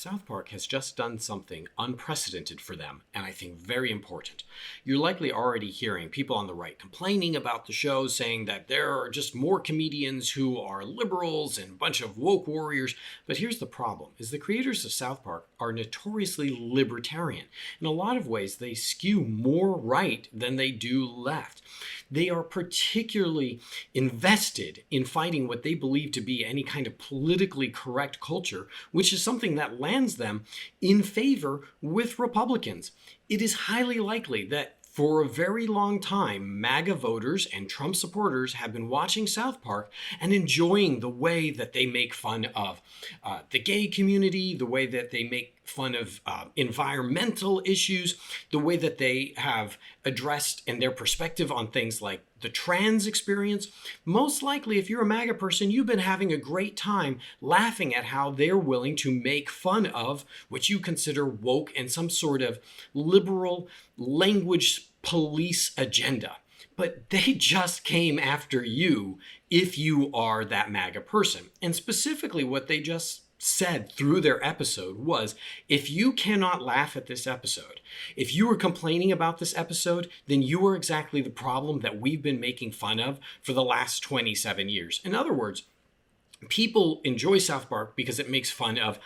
South Park has just done something unprecedented for them, and I think very important. You're likely already hearing people on the right complaining about the show, saying that there are just more comedians who are liberals and a bunch of woke warriors. But here's the problem, is the creators of South Park are notoriously libertarian. In a lot of ways, they skew more right than they do left. They are particularly invested in fighting what they believe to be any kind of politically correct culture, which is something that lands them in favor with Republicans. It is highly likely that for a very long time, MAGA voters and Trump supporters have been watching South Park and enjoying the way that they make fun of the gay community, the way that they make fun of environmental issues, the way that they have addressed and their perspective on things like the trans experience. Most likely, if you're a MAGA person, you've been having a great time laughing at how they're willing to make fun of what you consider woke and some sort of liberal language police agenda. But they just came after you if you are that MAGA person. And specifically what they just said through their episode was, if you cannot laugh at this episode, if you are complaining about this episode, then you are exactly the problem that we've been making fun of for the last 27 years. In other words, people enjoy South Park because it makes fun of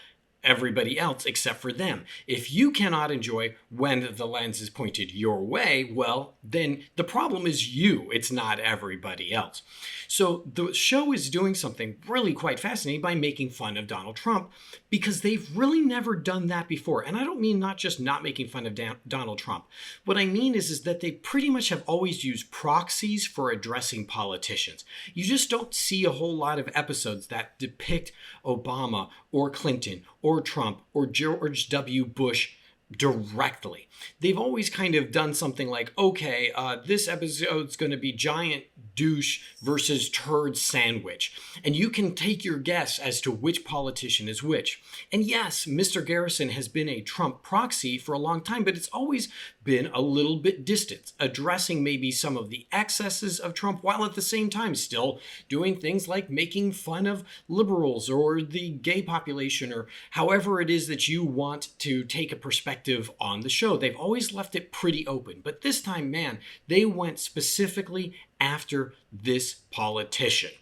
everybody else except for them. If you cannot enjoy when the lens is pointed your way, well, then the problem is you. It's not everybody else. So the show is doing something really quite fascinating by making fun of Donald Trump, because they've really never done that before. And I don't mean not just not making fun of Donald Trump. What I mean is that they pretty much have always used proxies for addressing politicians. You just don't see a whole lot of episodes that depict Obama or Clinton or Trump or George W. Bush directly. They've always kind of done something like, okay, this episode's going to be giant douche versus turd sandwich. And you can take your guess as to which politician is which. And yes, Mr. Garrison has been a Trump proxy for a long time, but it's always been a little bit distant, addressing maybe some of the excesses of Trump while at the same time still doing things like making fun of liberals or the gay population or however it is that you want to take a perspective on the show. They've always left it pretty open. But this time, man, they went specifically after this politician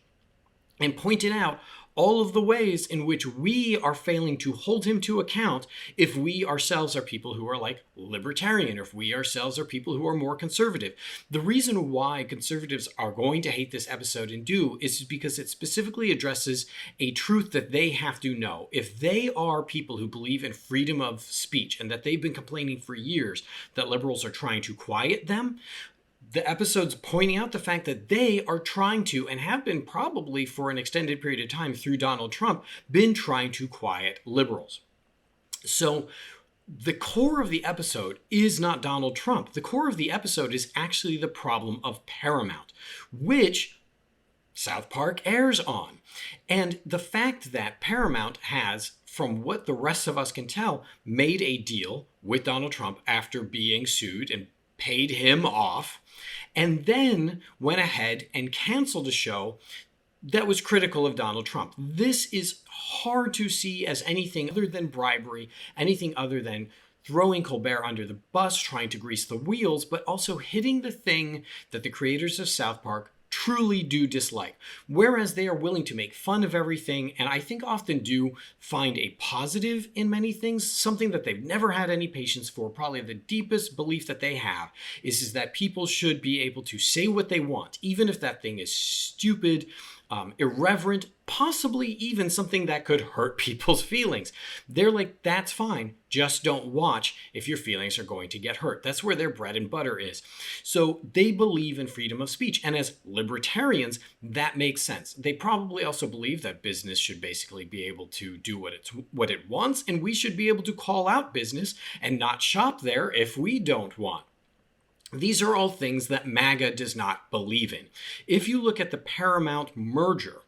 and pointed out all of the ways in which we are failing to hold him to account if we ourselves are people who are like libertarian, or if we ourselves are people who are more conservative. The reason why conservatives are going to hate this episode and do is because it specifically addresses a truth that they have to know. If they are people who believe in freedom of speech and that they've been complaining for years that liberals are trying to quiet them, the episode's pointing out the fact that they are trying to, and have been probably for an extended period of time through Donald Trump, been trying to quiet liberals. So the core of the episode is not Donald Trump. The core of the episode is actually the problem of Paramount, which South Park airs on. And the fact that Paramount has, from what the rest of us can tell, made a deal with Donald Trump after being sued and paid him off, and then went ahead and canceled a show that was critical of Donald Trump. This is hard to see as anything other than bribery, anything other than throwing Colbert under the bus, trying to grease the wheels, but also hitting the thing that the creators of South Park truly do dislike. Whereas they are willing to make fun of everything, and I think often do find a positive in many things, something that they've never had any patience for. Probably the deepest belief that they have is that people should be able to say what they want, even if that thing is stupid, irreverent, possibly even something that could hurt people's feelings. They're like, that's fine, just don't watch if your feelings are going to get hurt. That's where their bread and butter is. So they believe in freedom of speech. And as libertarians, that makes sense. They probably also believe that business should basically be able to do what it wants, and we should be able to call out business and not shop there if we don't want. These are all things that MAGA does not believe in. If you look at the Paramount merger,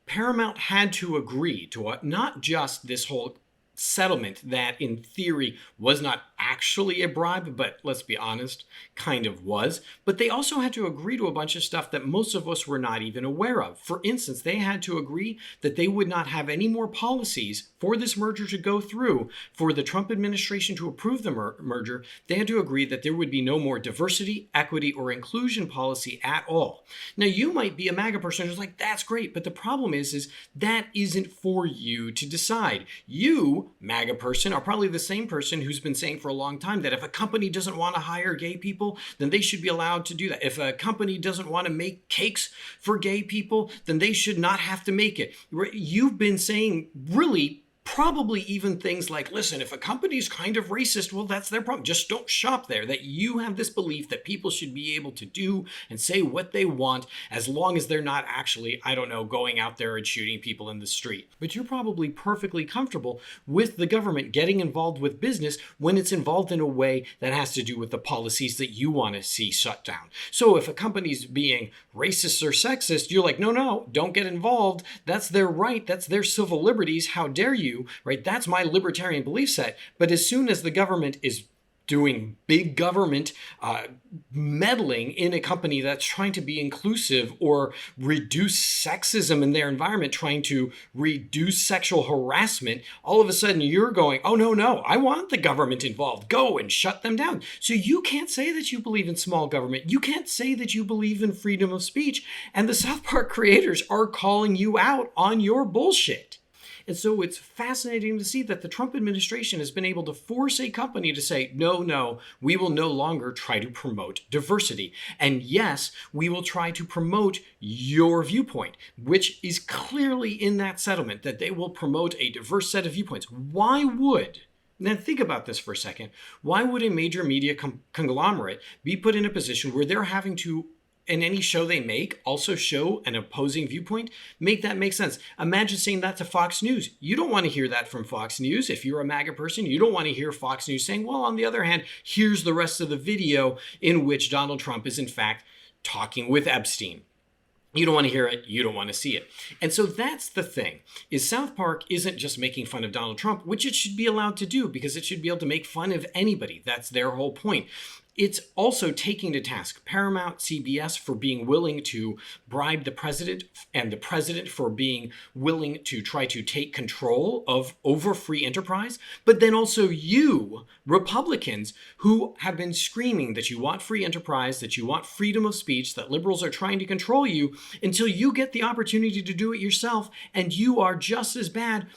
Paramount had to agree to not just this whole settlement that in theory was not actually a bribe, but let's be honest, kind of was. But they also had to agree to a bunch of stuff that most of us were not even aware of. For instance, they had to agree that they would not have any more policies for this merger to go through. For the Trump administration to approve the merger, they had to agree that there would be no more diversity, equity, or inclusion policy at all. Now, you might be a MAGA person who's like, that's great, but the problem is that isn't for you to decide. You, MAGA person, are probably the same person who's been saying for a long time that if a company doesn't want to hire gay people, then they should be allowed to do that. If a company doesn't want to make cakes for gay people, then they should not have to make it. You've been saying really probably even things like, listen, if a company's kind of racist, well, that's their problem. Just don't shop there. That you have this belief that people should be able to do and say what they want as long as they're not actually, I don't know, going out there and shooting people in the street. But you're probably perfectly comfortable with the government getting involved with business when it's involved in a way that has to do with the policies that you want to see shut down. So if a company's being racist or sexist, you're like, no, don't get involved. That's their right. That's their civil liberties. How dare you? Right? That's my libertarian belief set. But as soon as the government is doing big government meddling in a company that's trying to be inclusive or reduce sexism in their environment, trying to reduce sexual harassment, all of a sudden you're going, oh, no, I want the government involved. Go and shut them down. So you can't say that you believe in small government. You can't say that you believe in freedom of speech. And the South Park creators are calling you out on your bullshit. And so it's fascinating to see that the Trump administration has been able to force a company to say, no, we will no longer try to promote diversity. And yes, we will try to promote your viewpoint, which is clearly in that settlement, that they will promote a diverse set of viewpoints. Why would... Now think about this for a second. Why would a major media conglomerate be put in a position where they're having to, in any show they make, also show an opposing viewpoint? Make that make sense. Imagine saying that to Fox News. You don't want to hear that from Fox News. If you're a MAGA person, you don't want to hear Fox News saying, well, on the other hand, here's the rest of the video in which Donald Trump is in fact talking with Epstein. You don't want to hear it. You don't want to see it. And so that's the thing, is South Park isn't just making fun of Donald Trump, which it should be allowed to do because it should be able to make fun of anybody. That's their whole point. It's also taking to task Paramount, CBS for being willing to bribe the president, and the president for being willing to try to take control over free enterprise. But then also you, Republicans, who have been screaming that you want free enterprise, that you want freedom of speech, that liberals are trying to control you until you get the opportunity to do it yourself, and you are just as bad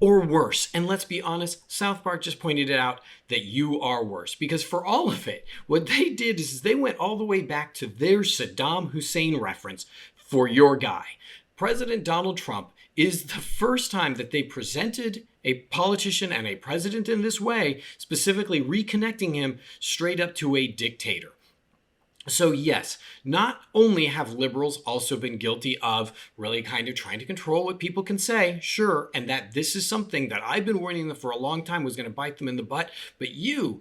or worse. And let's be honest, South Park just pointed it out that you are worse. Because for all of it, what they did is they went all the way back to their Saddam Hussein reference for your guy. President Donald Trump is the first time that they presented a politician and a president in this way, specifically reconnecting him straight up to a dictator. So yes, not only have liberals also been guilty of really kind of trying to control what people can say, sure, and that this is something that I've been warning them for a long time was going to bite them in the butt, but you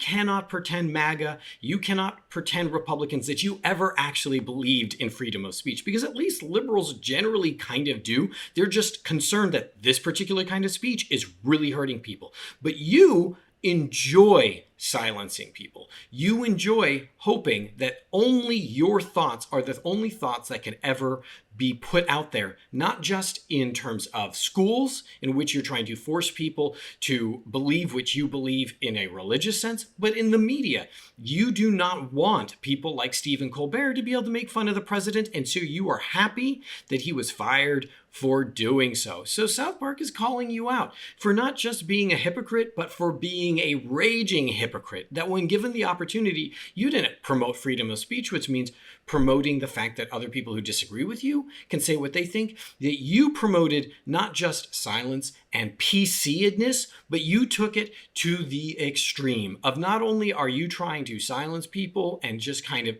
cannot pretend MAGA, you cannot pretend Republicans that you ever actually believed in freedom of speech, because at least liberals generally kind of do. They're just concerned that this particular kind of speech is really hurting people. But you enjoy silencing people. You enjoy hoping that only your thoughts are the only thoughts that can ever be put out there, not just in terms of schools, in which you're trying to force people to believe what you believe in a religious sense, but in the media. You do not want people like Stephen Colbert to be able to make fun of the president, and so you are happy that he was fired for doing so. So South Park is calling you out for not just being a hypocrite, but for being a raging hypocrite, that when given the opportunity, you didn't promote freedom of speech, which means promoting the fact that other people who disagree with you can say what they think, that you promoted not just silence and PC-edness, but you took it to the extreme of not only are you trying to silence people and just kind of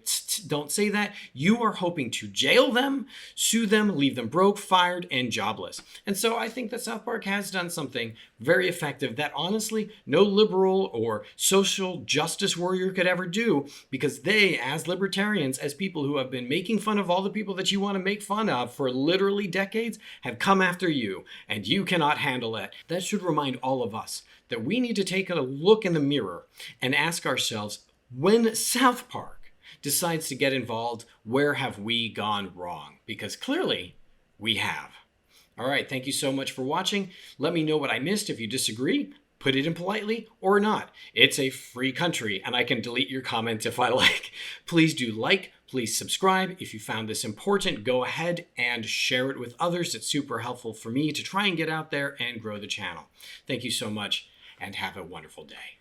don't say that, you are hoping to jail them, sue them, leave them broke, fired, and jobless. And so I think that South Park has done something very effective that honestly no liberal or social justice warrior could ever do, because they, as libertarians, as people who have been making fun of all the people that you want to make fun of for literally decades, have come after you, and you cannot handle handle it. That should remind all of us that we need to take a look in the mirror and ask ourselves, when South Park decides to get involved, where have we gone wrong? Because clearly we have. All right, thank you so much for watching. Let me know what I missed. If you disagree, put it in politely or not. It's a free country and I can delete your comment if I like. Please do like, please subscribe. If you found this important, go ahead and share it with others. It's super helpful for me to try and get out there and grow the channel. Thank you so much and have a wonderful day.